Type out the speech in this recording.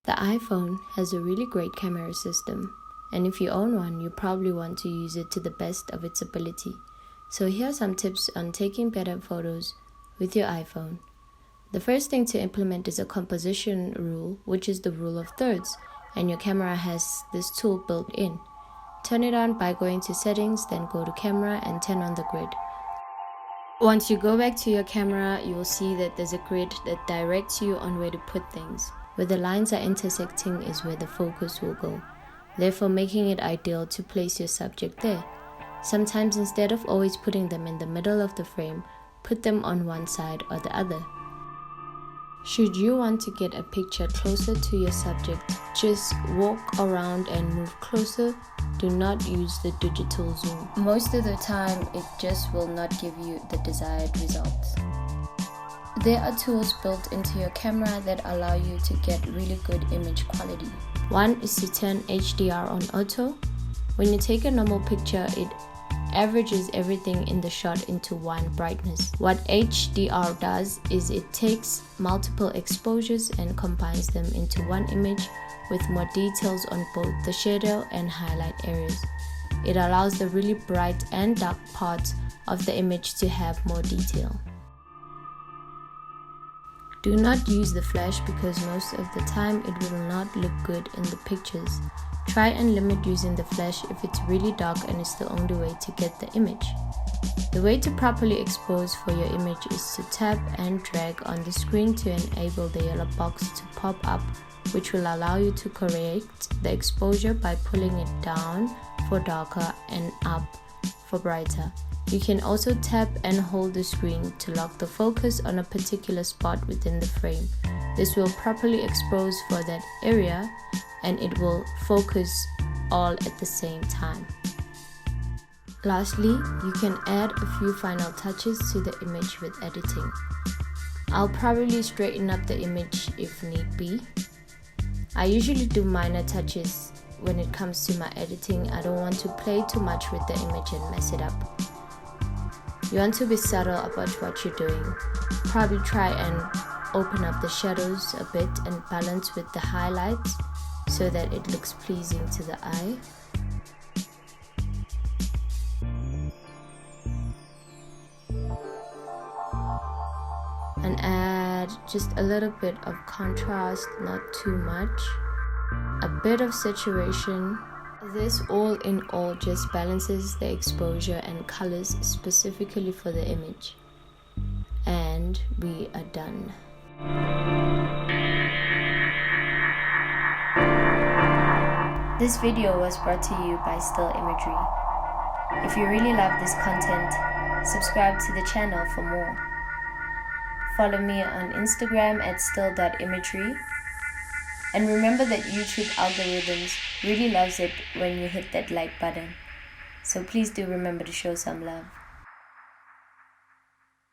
The iPhone has a really great camera system, and if you own one, you probably want to use it to the best of its ability. So here are some tips on taking better photos with your iPhone. The first thing to implement is a composition rule, which is the rule of thirds, and your camera has this tool built in. Turn it on by going to settings, then go to camera and turn on the grid. Once you go back to your camera, you will see that there's a grid that directs you on where to put things. Where the lines are intersecting is where the focus will go, therefore making it ideal to place your subject there. Sometimes instead of always putting them in the middle of the frame, put them on one side or the other. Should you want to get a picture closer to your subject, just walk around and move closer. Do not use the digital zoom. Most of the time, it just will not give you the desired results. There are tools built into your camera that allow you to get really good image quality. One is to turn HDR on auto. When you take a normal picture, it averages everything in the shot into one brightness. What HDR does is it takes multiple exposures and combines them into one image with more details on both the shadow and highlight areas. It allows the really bright and dark parts of the image to have more detail. Do not use the flash because most of the time it will not look good in the pictures. Try and limit using the flash if it's really dark and it's the only way to get the image. The way to properly expose for your image is to tap and drag on the screen to enable the yellow box to pop up, which will allow you to correct the exposure by pulling it down for darker and up for brighter. You can also tap and hold the screen to lock the focus on a particular spot within the frame. This will properly expose for that area and it will focus all at the same time. Lastly, you can add a few final touches to the image with editing. I'll probably straighten up the image if need be. I usually do minor touches when it comes to my editing. I don't want to play too much with the image and mess it up. You want to be subtle about what you're doing. Probably try and open up the shadows a bit and balance with the highlights so that it looks pleasing to the eye. And add just a little bit of contrast, not too much. A bit of saturation. This all in all just balances the exposure and colors specifically for the image. And we are done. This video was brought to you by Still Imagery. If you really love this content, subscribe to the channel for more. Follow me on Instagram at still.imagery. And remember that YouTube algorithms really loves it when you hit that like button. So please do remember to show some love.